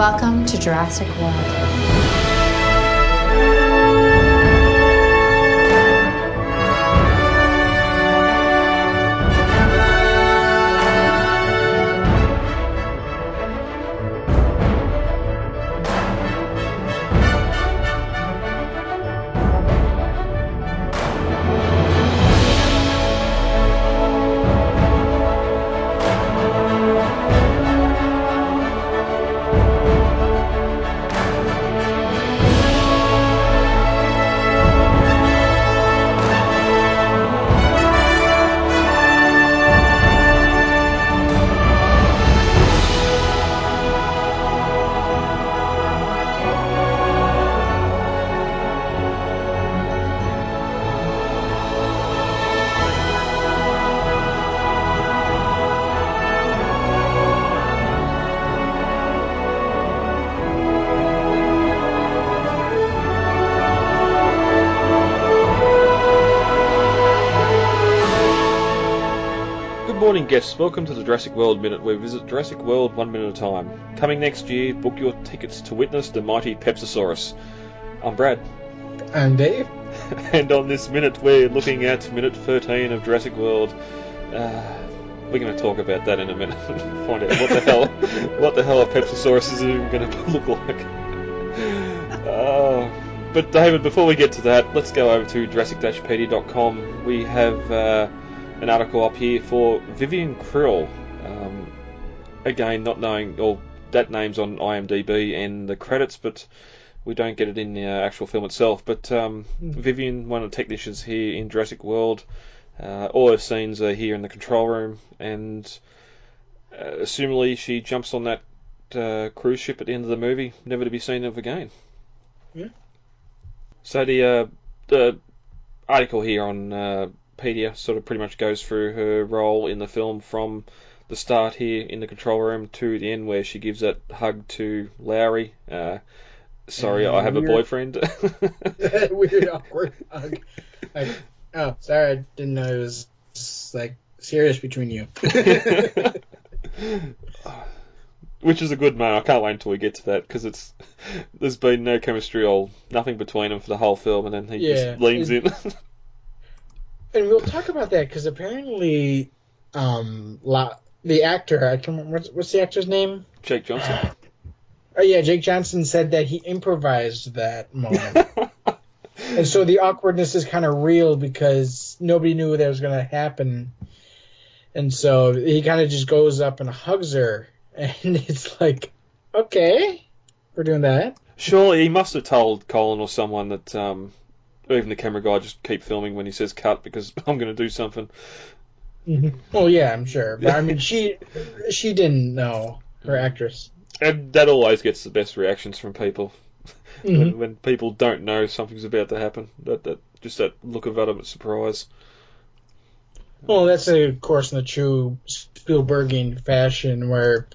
Welcome to Jurassic World. Good morning, guests. Welcome to the Jurassic World Minute, where we visit Jurassic World 1 minute at a time. Coming next year, book your tickets to witness the mighty pepsisaurus. I'm Brad. I'm Dave. And on this minute, we're looking at minute 13 of Jurassic World. We're going to talk about that in a minute. Find out what the hell a pepsisaurus is even going to look like. But David, before we get to that, let's go over to Jurassic-Pedia.com. We have an article up here for Vivian Krill. Again, not knowing, or that name's on IMDb and the credits, but we don't get it in the actual film itself. But Vivian, one of the technicians here in Jurassic World, all her scenes are here in the control room, and assumably she jumps on that cruise ship at the end of the movie, never to be seen of again. Yeah. So the article here on Pedia sort of pretty much goes through her role in the film from the start here in the control room to the end where she gives that hug to Lowry. Sorry, I have a boyfriend. Weird, awkward hug. Oh, sorry, I didn't know it was like serious between you. Which is a good moment. I can't wait until we get to that, because there's been no chemistry or nothing between them for the whole film, and then he just leans in. And we'll talk about that, because apparently the actor, I can't remember, what's the actor's name? Jake Johnson. Oh yeah, Jake Johnson said that he improvised that moment. And so the awkwardness is kind of real, because nobody knew that was going to happen. And so he kind of just goes up and hugs her. And it's like, okay, we're doing that. Surely he must have told Colin or someone that... even the camera guy, just keep filming when he says cut, because I'm going to do something. Mm-hmm. Well, yeah, I'm sure. But I mean, she didn't know, her actress. And that always gets the best reactions from people. Mm-hmm. when people don't know something's about to happen. That look of utter surprise. Well, that's, of course, in the true Spielbergian fashion, where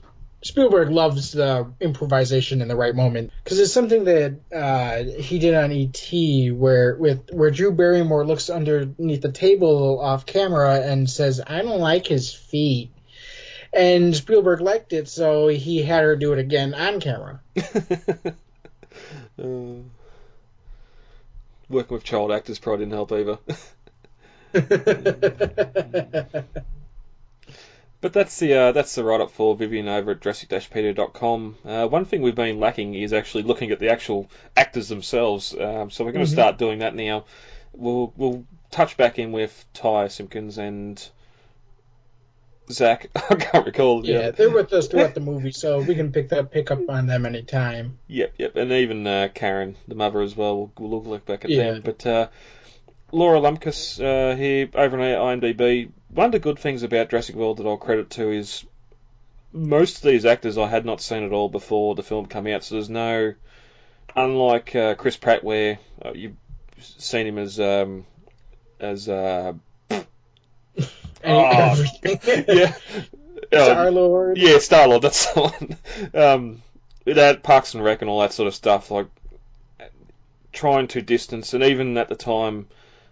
Spielberg loves the improvisation in the right moment, because it's something that he did on E.T. where Drew Barrymore looks underneath the table off camera and says, "I don't like his feet," and Spielberg liked it, so he had her do it again on camera. Working with child actors probably didn't help either. But that's the write-up for Vivian over at Jurassic-Pedia.com. One thing we've been lacking is actually looking at the actual actors themselves. So we're going to start doing that now. We'll touch back in with Ty Simpkins and Zach. I can't recall. Yeah, they're with us throughout the movie, so we can pick up on them anytime. Yep, and even Karen, the mother as well. We'll look back at them. But Laura Lapkus here over on IMDb. One of the good things about Jurassic World that I'll credit to is most of these actors I had not seen at all before the film came out. So there's no, unlike Chris Pratt, where you've seen him as Star-Lord. Yeah, Star-Lord. That's the one. That Parks and Rec and all that sort of stuff, like trying to distance, and even at the time,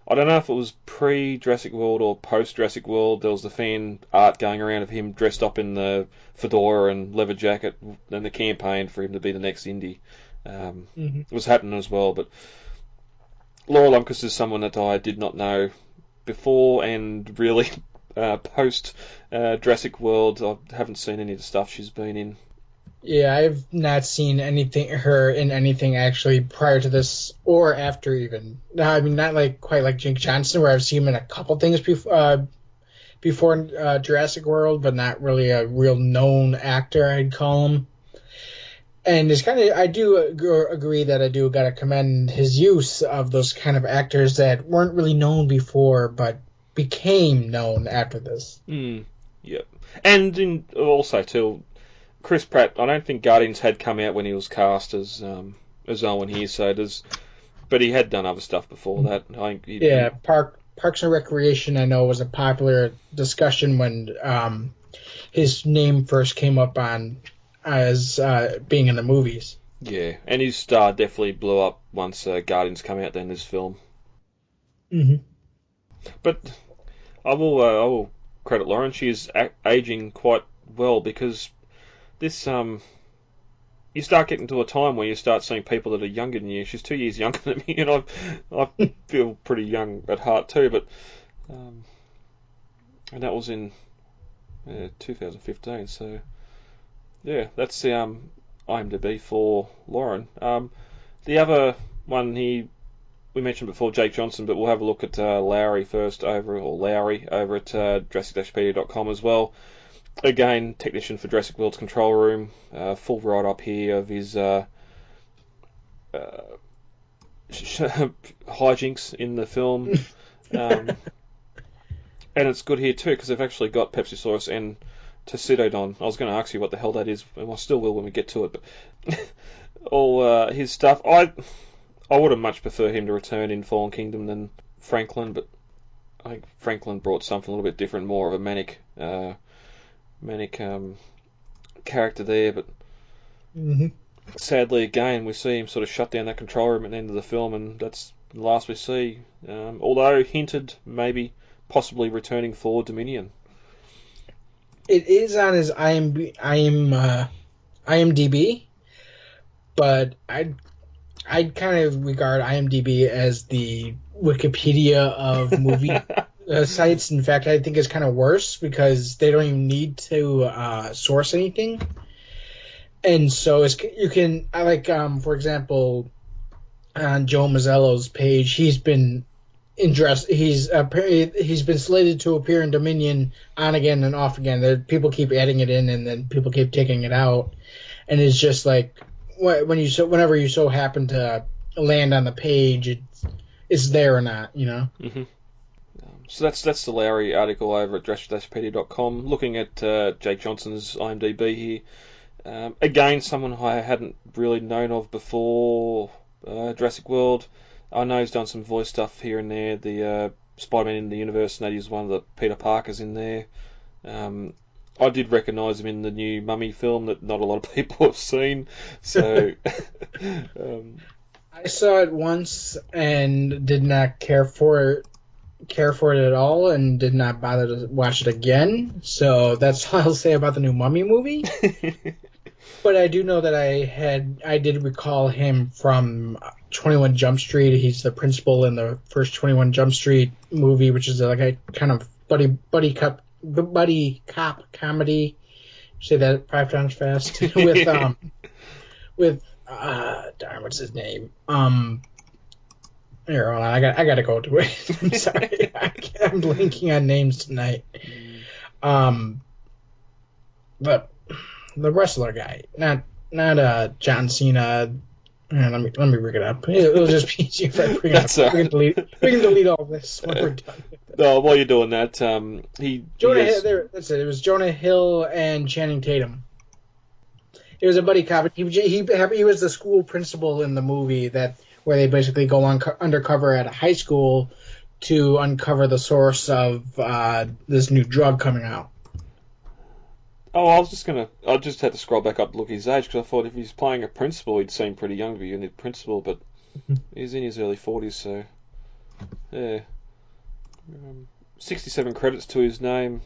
I don't know if it was pre-Jurassic World or post-Jurassic World. There was the fan art going around of him dressed up in the fedora and leather jacket, and the campaign for him to be the next Indy was happening as well. But Laura Lundquist is someone that I did not know before, and really post Jurassic World, I haven't seen any of the stuff she's been in. Yeah, I've not seen her in anything actually prior to this or after even. No, I mean, not like quite like Jake Johnson, where I've seen him in a couple things before Jurassic World, but not really a real known actor, I'd call him. And it's I do agree that I do gotta commend his use of those kind of actors that weren't really known before, but became known after this. Yep. And also too, Chris Pratt, I don't think Guardians had come out when he was cast as Owen here, but he had done other stuff before that. I think Parks and Recreation, I know, was a popular discussion when his name first came up on as being in the movies. Yeah, and his star definitely blew up once Guardians came out. Then this film. But I will credit Lauren. She is aging quite well, because this you start getting to a time where you start seeing people that are younger than you. She's 2 years younger than me, and I feel pretty young at heart too. But and that was in 2015. So yeah, that's the IMDb for Lauren. The other one we mentioned before, Jake Johnson, but we'll have a look at Lowry over at Jurassic-Pedia.com as well. Again, technician for Jurassic World's control room. Full write-up here of his hijinks in the film. And it's good here too, because they've actually got pepsisaurus and Pteranodon. I was going to ask you what the hell that is, and I still will when we get to it. But all his stuff, I would have much preferred him to return in Fallen Kingdom than Franklin, but I think Franklin brought something a little bit different, more of a manic character there. But sadly, again, we see him sort of shut down that control room at the end of the film, and that's the last we see. Although hinted maybe possibly returning for Dominion. It is on his IMDb, but I'd kind of regard IMDb as the Wikipedia of movie sites. In fact, I think it's kind of worse, because they don't even need to source anything. And so I like, for example, on Joe Mazzello's page, he's been he's been slated to appear in Dominion on again and off again. People keep adding it in, and then people keep taking it out, and it's just like whenever you so happen to land on the page, it's there or not, you know. So that's the Lowry article over at Jurassic-Pedia.com. Looking at Jake Johnson's IMDb here, again, someone I hadn't really known of before Jurassic World. I know he's done some voice stuff here and there. The Spider-Man in the Universe, and that is one of the Peter Parkers in there. I did recognise him in the new Mummy film that not a lot of people have seen. So I saw it once and did not care for it at all, and did not bother to watch it again. So that's all I'll say about the new Mummy movie. But I do know that I did recall him from 21 Jump Street. He's the principal in the first 21 Jump Street movie, which is like a kind of buddy cop comedy. Say that 5 times fast. with darn, what's his name? Here, hold on, I gotta go to it. I'm sorry, I'm blanking on names tonight. But the wrestler guy, not John Cena. Let me bring it up. It'll just be easier if I bring it up. We can delete all this when we're done. No, while you're doing that, Hill. That's it. It was Jonah Hill and Channing Tatum. It was a buddy cop. He was the school principal in the movie where they basically go undercover at a high school to uncover the source of this new drug coming out. Oh, I just had to scroll back up to look at his age, because I thought if he's playing a principal, he'd seem pretty young to be a principal, but he's in his early 40s, so yeah. 67 credits to his name.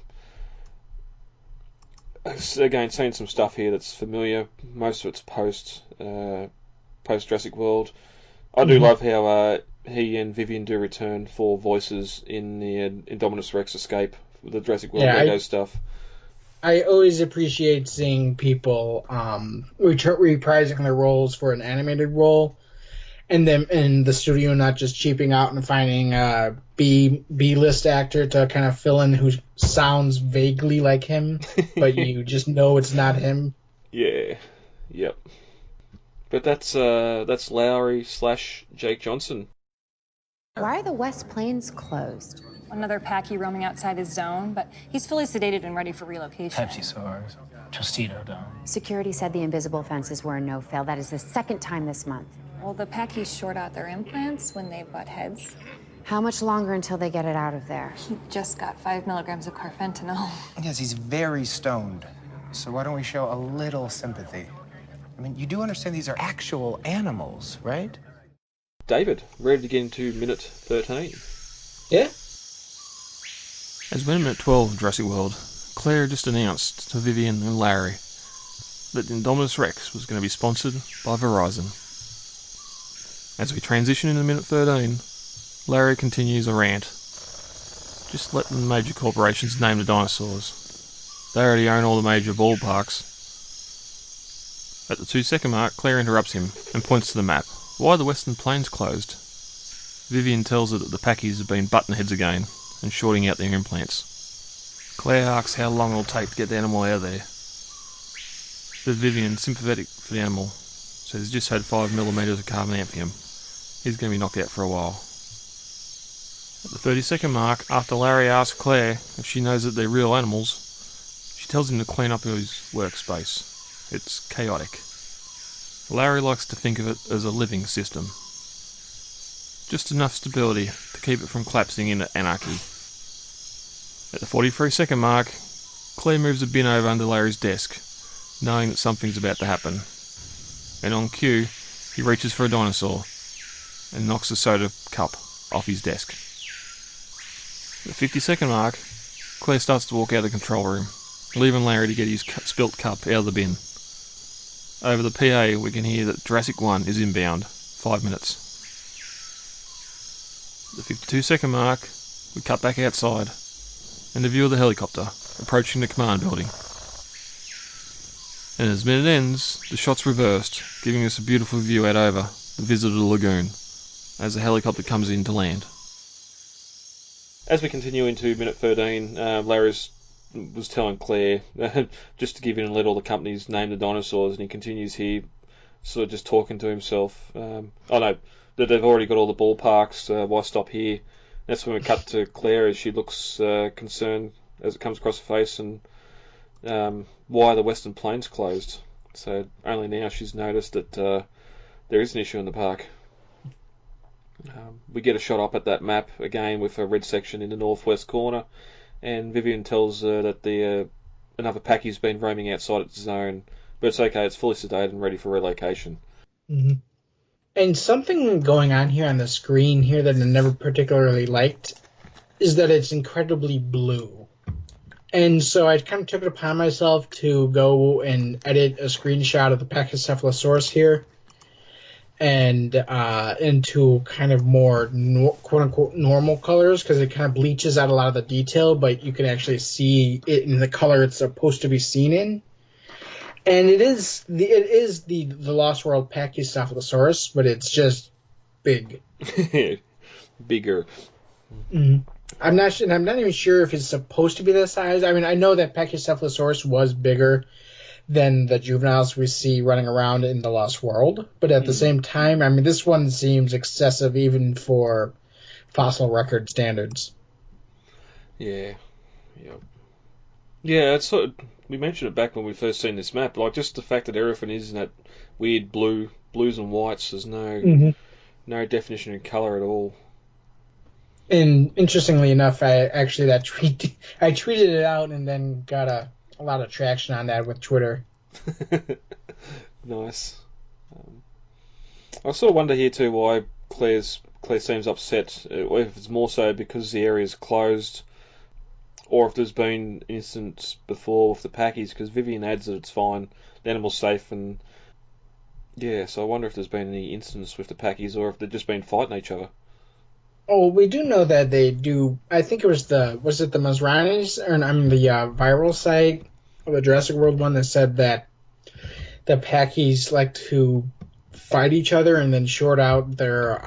Again, seeing some stuff here that's familiar. Most of it's post Jurassic World. I do love how he and Vivian do return for voices in the Indominus Rex Escape, the Jurassic World Lego stuff. I always appreciate seeing people reprising their roles for an animated role, and then in the studio not just cheaping out and finding a B-list actor to kind of fill in who sounds vaguely like him, but you just know it's not him. Yeah, yep. But that's Lowry / Jake Johnson. Why are the West Plains closed? Another packy roaming outside his zone, but he's fully sedated and ready for relocation. pepsisaurus, Tostito. Security said the invisible fences were a no-fail. That is the second time this month. Well, the packies short out their implants when they butt heads. How much longer until they get it out of there? He just got 5 milligrams of carfentanil. Yes, he's very stoned. So why don't we show a little sympathy? I mean, you do understand these are actual animals, right? David, ready to get into minute 13. Yeah. As when minute 12 of Jurassic World, Claire just announced to Vivian and Larry that Indominus Rex was going to be sponsored by Verizon. As we transition into minute 13, Larry continues a rant. Just let the major corporations name the dinosaurs. They already own all the major ballparks. At the 2-second mark, Claire interrupts him and points to the map. Why are the Western Plains closed? Vivian tells her that the packies have been button heads again and shorting out their implants. Claire asks how long it'll take to get the animal out of there. But Vivian, sympathetic for the animal, says he's just had 5 millimeters of carbamanthium. He's going to be knocked out for a while. At the 30-second mark, after Larry asks Claire if she knows that they're real animals, she tells him to clean up his workspace. It's chaotic. Larry likes to think of it as a living system. Just enough stability to keep it from collapsing into anarchy. At the 43-second mark, Claire moves a bin over under Larry's desk, knowing that something's about to happen. And on cue, he reaches for a dinosaur and knocks a soda cup off his desk. At the 50-second mark, Claire starts to walk out of the control room, leaving Larry to get his spilt cup out of the bin. Over the PA, we can hear that Jurassic 1 is inbound. 5 minutes. At the 52-second mark, we cut back outside, and the view of the helicopter approaching the command building. And as minute ends, the shot's reversed, giving us a beautiful view out over the Visitor Lagoon, as the helicopter comes in to land. As we continue into minute 13, Larry was telling Claire just to give in and let all the companies name the dinosaurs, and he continues here, sort of just talking to himself. That they've already got all the ballparks. Why stop here? That's when we cut to Claire as she looks concerned as it comes across her face, and why are the Western Plains closed? So only now she's noticed that there is an issue in the park. We get a shot up at that map again with a red section in the northwest corner, and Vivian tells that another packie's been roaming outside its zone, but it's okay, it's fully sedated and ready for relocation. Mm-hmm. And something going on here on the screen here that I never particularly liked is that it's incredibly blue. And so I kind of took it upon myself to go and edit a screenshot of the Pachycephalosaurus here and into kind of more quote-unquote normal colors, because it kind of bleaches out a lot of the detail, but you can actually see it in the color it's supposed to be seen in. And it is the Lost World Pachycephalosaurus, but it's just big. Bigger. Mm-hmm. I'm not even sure if it's supposed to be that size. I mean, I know that Pachycephalosaurus was bigger than the juveniles we see running around in the Lost World, but at the same time, I mean, this one seems excessive even for fossil record standards. Yeah. It's sort of, we mentioned it back when we first seen this map, like just the fact that everything is in that weird blues and whites. There's no definition in colour at all. And interestingly enough, I tweeted it out and then got a lot of traction on that with Twitter. Nice. I sort of wonder here too why Claire's Claire seems upset, or if it's more so because the area's closed, or if there's been incidents before with the packies, because Vivian adds that it's fine, the animal's safe, and yeah, so I wonder if there's been any incidents with the packies, or if they've just been fighting each other. Oh, we do know that they do. I think it was the Masranis, or I mean the viral site of the Jurassic World one that said that the packies like to fight each other and then short out their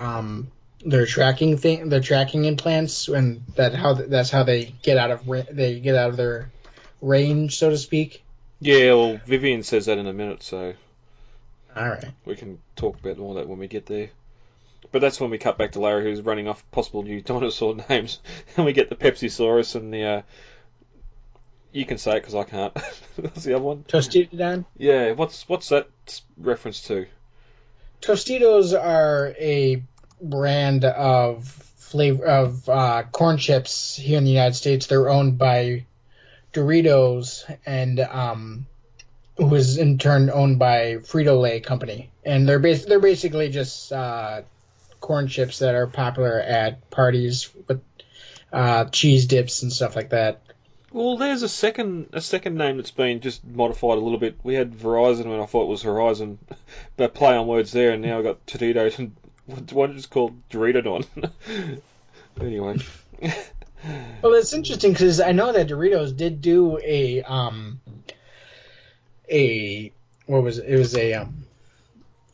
tracking implants, and that's how they get out of their range, so to speak. Yeah, well, Vivian says that in a minute, so All right. we can talk about all that when we get there. But that's when we cut back to Larry, who's running off possible new dinosaur names, and we get the pepsisaurus and the. You can say it because I can't. What's the other one? Tostitodon? Yeah, what's that reference to? Tostitos are a brand of corn chips here in the United States. They're owned by Doritos, and who is in turn owned by Frito-Lay company. And they're basically just corn chips that are popular at parties with cheese dips and stuff like that. Well, there's a second name that's been just modified a little bit. We had Verizon when I thought it was Horizon, but play on words there, and now I've got Totitos and one is called Doritodon. Anyway. Well, it's interesting because I know that Doritos did do a what was it? It was a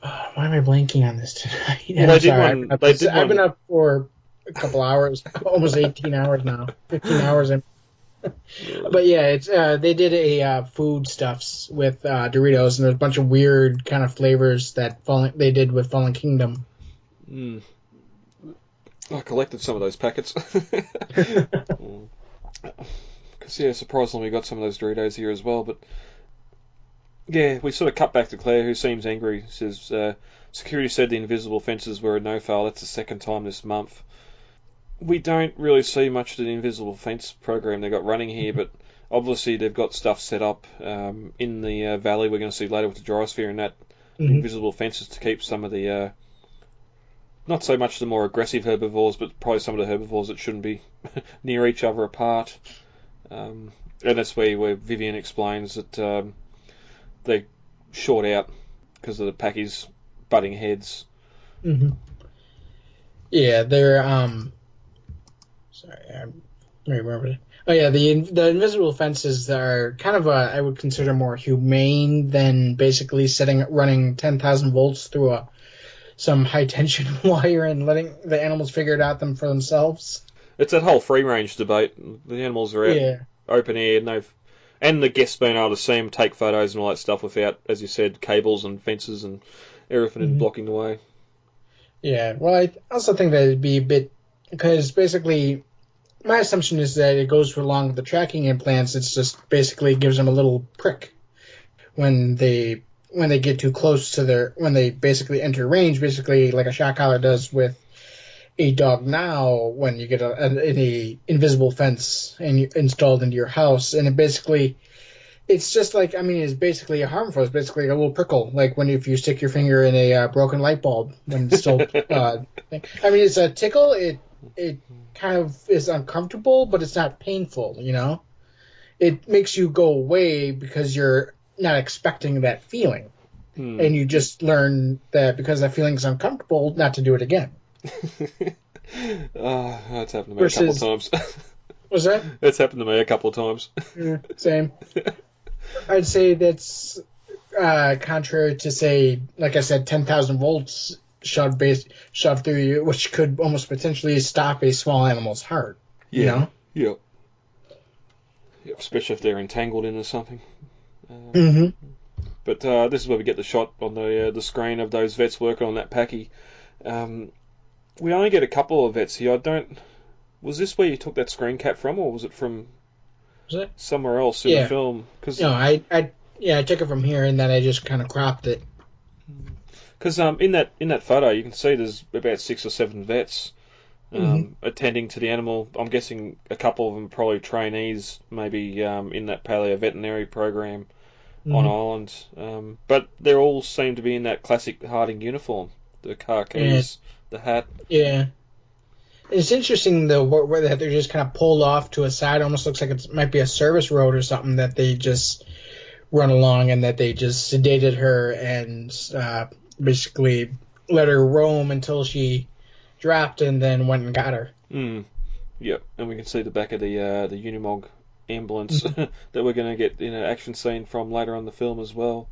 why am I blanking on this tonight? Well, I'm sorry. I've been one. up for a couple hours, almost 18 hours now, 15 hours. But yeah, it's they did a foodstuffs with Doritos, and there's a bunch of weird kind of flavors that they did with Fallen Kingdom. Mm. I collected some of those packets. Because, yeah, surprisingly we got some of those Doritos here as well. But, yeah, we sort of cut back to Claire, who seems angry. Says, security said the invisible fences were a no-fail. That's the second time this month. We don't really see much of the invisible fence program they've got running here, but obviously they've got stuff set up in the valley we're going to see later with the gyrosphere and that. Invisible fences to keep some of the... not so much the more aggressive herbivores, but probably some of the herbivores that shouldn't be near each other apart. And that's where Vivian explains that they short out because of the packies butting heads. Mm-hmm. Yeah, they're sorry, I remember. Oh yeah, the invisible fences are kind of I would consider more humane than basically running 10,000 volts through some high tension wire and letting the animals figure it out for themselves. It's that whole free range debate. The animals are out open air, and the guests being able to see them, take photos and all that stuff without, as you said, cables and fences and everything blocking the way. Yeah, well, I also think that it'd be a bit, because basically my assumption is that it goes along with the tracking implants. It's just basically gives them a little prick when they get too close to when they basically enter range, basically like a shock collar does with a dog now when you get an invisible fence installed into your house. And it's just like, I mean, it's basically harmful. It's basically a little prickle, like if you stick your finger in a broken light bulb when it's still I mean, it's a tickle. It kind of is uncomfortable, but it's not painful, you know? It makes you go away because you're not expecting that feeling. And you just learn that because that feeling is uncomfortable, not to do it again. That's happened to me a couple of times. What's that? That's happened to me a couple of times. Yeah, same. I'd say that's contrary to, say, like I said, 10,000 volts shoved through you, which could almost potentially stop a small animal's heart. Yeah. You know? Yeah. Especially if they're entangled into something. Mm-hmm. But this is where we get the shot on the screen of those vets working on that packy. We only get a couple of vets here. Was this where you took that screen cap from, or was it from somewhere else in the film? No, I took it from here, and then I just kind of cropped it. Because in that photo, you can see there's about 6 or 7 vets attending to the animal. I'm guessing a couple of them are probably trainees, maybe in that paleo veterinary program on Island. But they all seem to be in that classic Harding uniform. the car keys, the hat. Yeah. It's interesting, though, where they're just kind of pulled off to a side. Almost looks like it might be a service road or something that they just run along, and that they just sedated her and basically let her roam until she dropped and then went and got her. Yep, and we can see the back of the Unimog ambulance that we're going to get in an action scene from later on in the film as well.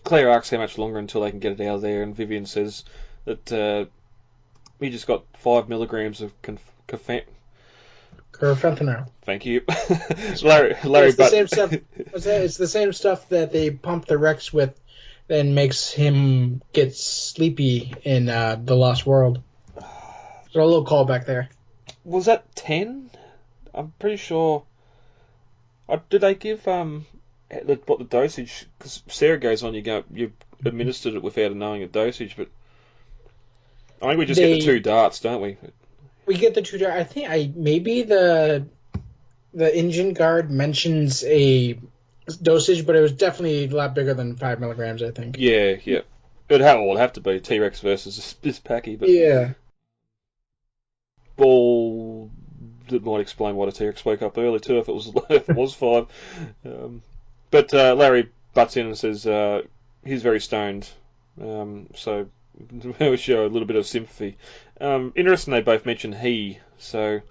Claire asks how much longer until they can get it out of there, and Vivian says that he just got 5 milligrams of Fentanyl. Thank you. Larry, it's the same stuff. It's the same stuff that they pump the Rex with, then makes him get sleepy in The Lost World. So a little callback there. Was that 10? I'm pretty sure. Did they give what the dosage? Because Sarah goes on, you administered it without knowing a dosage, but I think we just get the 2 darts, don't we? We get the 2 darts. I think maybe the engine guard mentions a dosage, but it was definitely a lot bigger than 5 milligrams, I think. Yeah. It'd have to be T-Rex versus this packy, but yeah. Ball that might explain why the T-Rex woke up early too if it was 5. But Larry butts in and says he's very stoned, so we'll show a little bit of sympathy. Interesting, they both mention he, so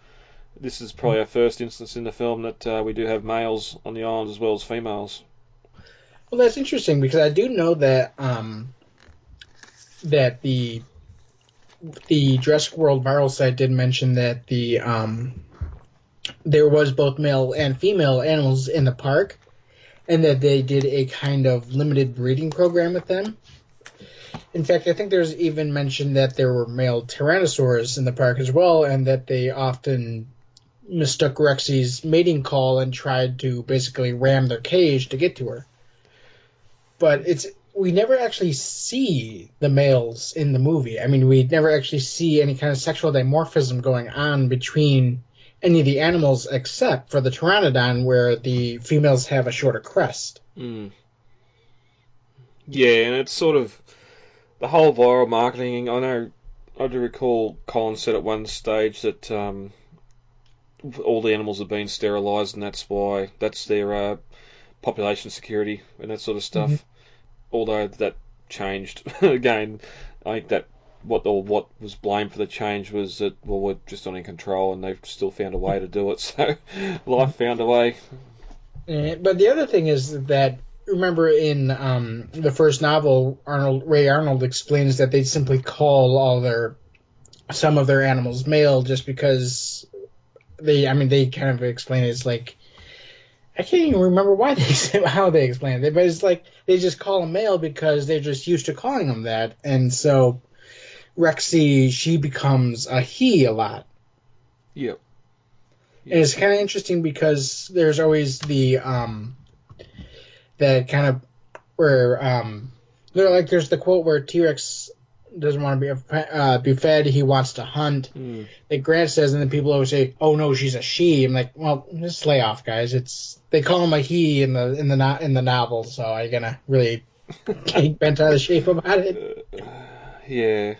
this is probably our first instance in the film that we do have males on the island as well as females. Well, that's interesting because I do know that that the Jurassic World viral site did mention that there was both male and female animals in the park, and that they did a kind of limited breeding program with them. In fact, I think there's even mention that there were male tyrannosaurs in the park as well, and that they often mistook Rexy's mating call and tried to basically ram their cage to get to her. But we never actually see the males in the movie. I mean, we never actually see any kind of sexual dimorphism going on between any of the animals except for the Pteranodon, where the females have a shorter crest. Yeah, and it's sort of the whole viral marketing. I do recall Colin said at one stage that all the animals have been sterilised, and that's their population security and that sort of stuff. Although that changed again, I think that what was blamed for the change was that we're just not in control, and they've still found a way to do it. So life found a way. But the other thing is that, remember in the first novel, Ray Arnold explains that they simply call some of their animals male just because they kind of explain it as like, I can't even remember how they explain it, but it's like they just call them male because they're just used to calling them that, and so Rexy, she becomes a he a lot. Yep. And it's kind of interesting because there's always the that kind of where there's the quote where T-Rex doesn't want to be fed, he wants to hunt. That Grant says, and then people always say, "Oh no, she's a she." I'm like, well, just lay off, guys. They call him a he in the novel, so I'm gonna really get bent out of shape about it. Yeah.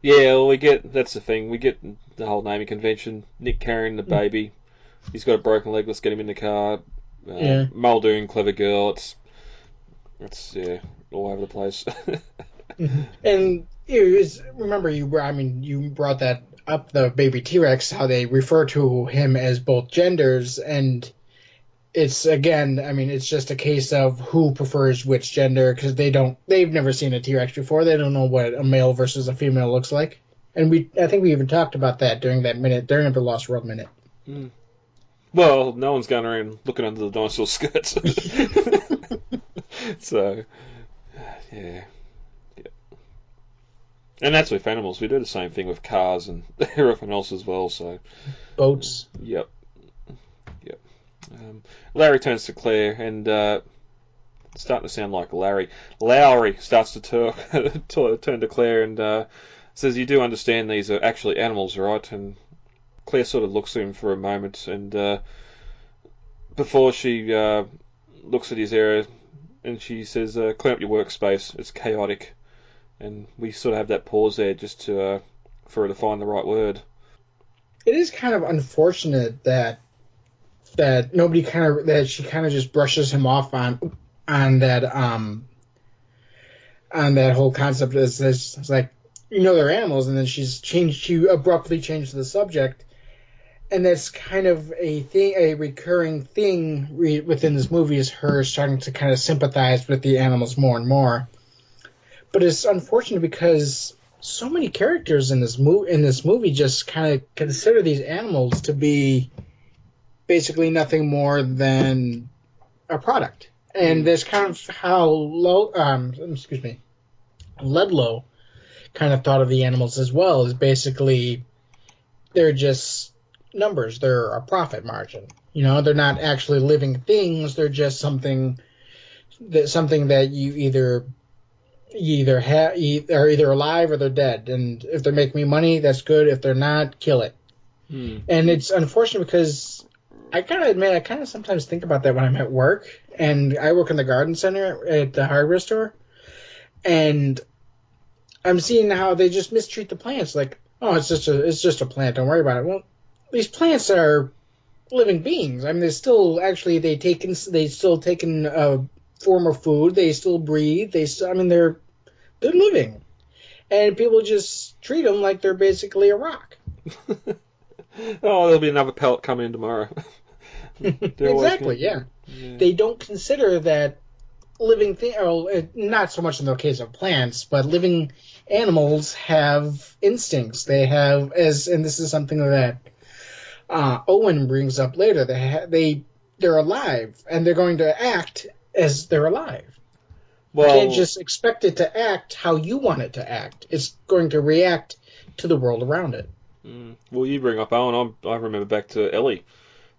Well, that's the thing. We get the whole naming convention. Nick carrying the baby. He's got a broken leg. Let's get him in the car. Muldoon, clever girl. It's all over the place. And remember, you brought that up, the baby T-Rex, how they refer to him as both genders, and it's it's just a case of who prefers which gender, because they've never seen a T-Rex before. They don't know what a male versus a female looks like, and I think we even talked about that during the Lost World Minute. Well, no one's going around looking under the dinosaur skirts. So, yeah. And that's with animals. We do the same thing with cars and everything else as well. So, boats. Yep. Larry turns to Claire, and it's starting to sound like Larry. Lowry starts to turn to Claire and says, "You do understand these are actually animals, right?" And Claire sort of looks at him for a moment, and before she looks at his area, and she says, "Clean up your workspace. It's chaotic." And we sort of have that pause there just to for her to find the right word. It is kind of unfortunate that she kind of just brushes him off on that whole concept. It's like, they're animals, and then she abruptly changed the subject. And that's kind of a recurring thing within this movie, is her starting to kind of sympathize with the animals more and more. But it's unfortunate because so many characters in this movie just kind of consider these animals to be basically nothing more than a product. And that's kind of how Ludlow kind of thought of the animals as well, is basically they're just numbers. They're a profit margin. They're not actually living things. They're just something that you either are either alive or they're dead. And if they're making me money, that's good. If they're not, kill it. And it's unfortunate because I gotta admit, I kind of sometimes think about that when I'm at work, and I work in the garden center at the hardware store, and I'm seeing how they just mistreat the plants. Like, oh, it's just a plant. Don't worry about it. Well, these plants are living beings. I mean, they still taken a form of food. They still breathe. They're living, and people just treat them like they're basically a rock. Oh, there'll be another pellet coming in tomorrow. Exactly, yeah. They don't consider that living not so much in the case of plants, but living animals have instincts. They have, and this is something that Owen brings up later. They're alive, and they're going to act as they're alive. You can't just expect it to act how you want it to act. It's going to react to the world around it. Well, you bring up Owen. I remember back to Ellie.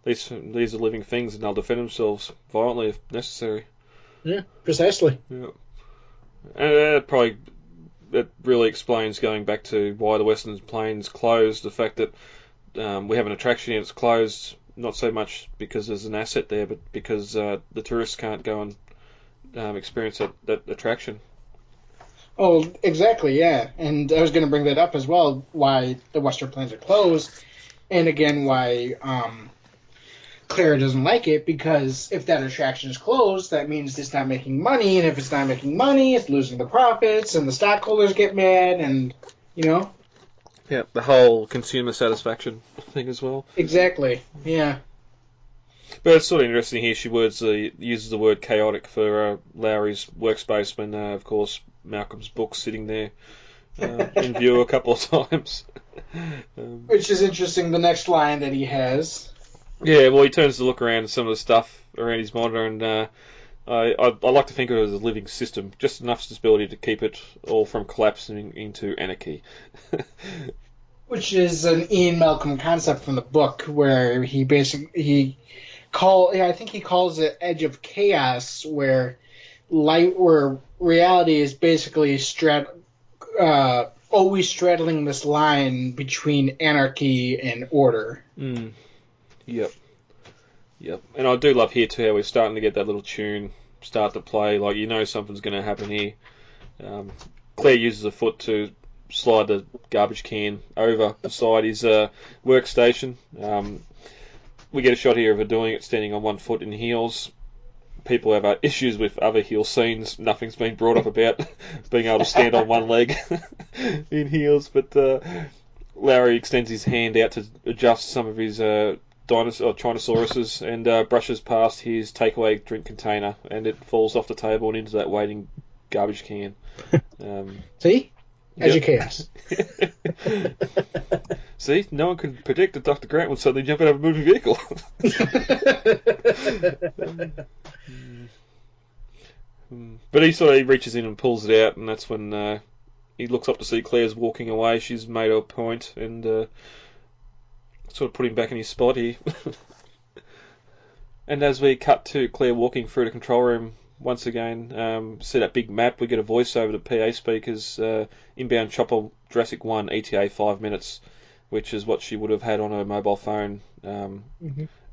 These are living things, and they'll defend themselves violently if necessary. Yeah, precisely. Yeah. And that really explains, going back to why the Western Plains closed, the fact that we have an attraction and it's closed, not so much because there's an asset there, but because the tourists can't go and experience that attraction. Oh, exactly, yeah. And I was going to bring that up as well, why the Western Plains are closed, and again, why Claire doesn't like it, because if that attraction is closed, that means it's not making money, and if it's not making money, it's losing the profits, and the stockholders get mad, and, Yeah, the whole consumer satisfaction thing as well. Exactly, yeah. But it's sort of interesting here, she uses the word chaotic for Lowry's workspace when, of course, Malcolm's book's sitting there in view a couple of times. Which is interesting, the next line that he has. Yeah, well, he turns to look around at some of the stuff around his monitor, and I like to think of it as a living system, just enough stability to keep it all from collapsing into anarchy. Which is an Ian Malcolm concept from the book, where he calls it edge of chaos, where reality is basically always straddling this line between anarchy and order. Yep. And I do love here too how we're starting to get that little tune start to play, like something's going to happen here. Claire uses a foot to slide the garbage can over beside his workstation. We get a shot here of her doing it standing on one foot in heels. People have issues with other heel scenes. Nothing's been brought up about being able to stand on one leg in heels, but Lowry extends his hand out to adjust some of his Tyrannosauruses and brushes past his takeaway drink container, and it falls off the table and into that waiting garbage can. See? Edge of chaos. See? No one could predict that Dr. Grant would suddenly jump out of a moving vehicle. But he reaches in and pulls it out, and that's when he looks up to see Claire's walking away. She's made a point, and sort of put him back in his spot here. And as we cut to Claire walking through the control room, once again, see that big map, we get a voice over the PA speakers, inbound chopper Jurassic 1 ETA 5 minutes, which is what she would have had on her mobile phone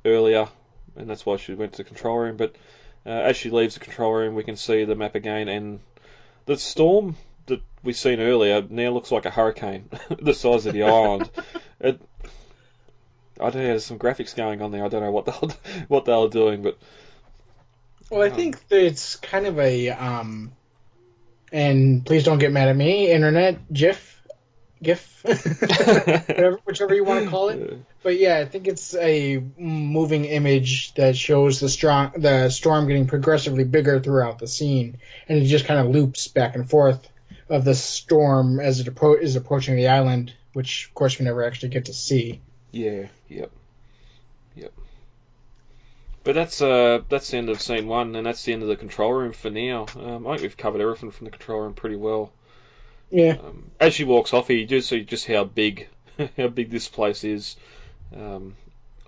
earlier, and that's why she went to the control room. But As she leaves the control room, we can see the map again, and the storm that we seen earlier now looks like a hurricane, the size of the island. I don't know, there's some graphics going on there. I don't know what they were doing, but well, I think that it's kind of a and please don't get mad at me, internet GIF, whichever you want to call it. But yeah, I think it's a moving image that shows the storm getting progressively bigger throughout the scene, and it just kind of loops back and forth of the storm as it is approaching the island, which of course we never actually get to see. Yeah, yep. But that's the end of scene 1, and that's the end of the control room for now. I think we've covered everything from the control room pretty well. Yeah. As she walks off, you do see just how big this place is. A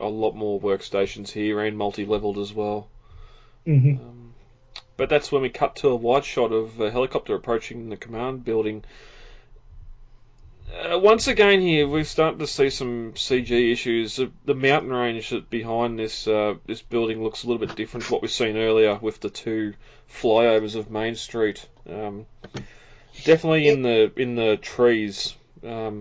lot more workstations here and multi-leveled as well. Mm-hmm. But that's when we cut to a wide shot of a helicopter approaching the command building. Once again here, we're starting to see some CG issues. The mountain range behind this building looks a little bit different to what we've seen earlier with the 2 flyovers of Main Street. Definitely in the trees. I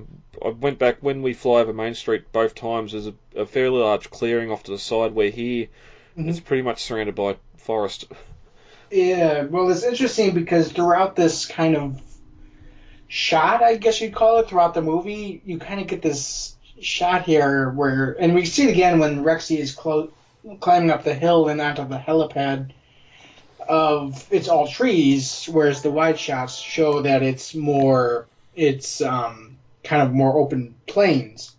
went back when we fly over Main Street both times. There's a fairly large clearing off to the side where here it's pretty much surrounded by forest. Yeah, well, it's interesting because throughout this kind of shot, I guess you'd call it, throughout the movie, you kind of get this shot here where, and we see it again when Rexy is climbing up the hill and onto the helipad of it's all trees, whereas the wide shots show that it's kind of more open plains.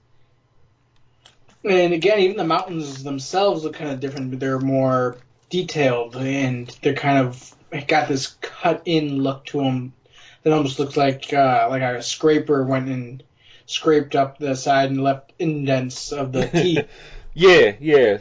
And again, even the mountains themselves look kind of different, but they're more detailed, and they're kind of got this cut-in look to them that almost looks like a scraper went and scraped up the side and left indents of the teeth. Yeah.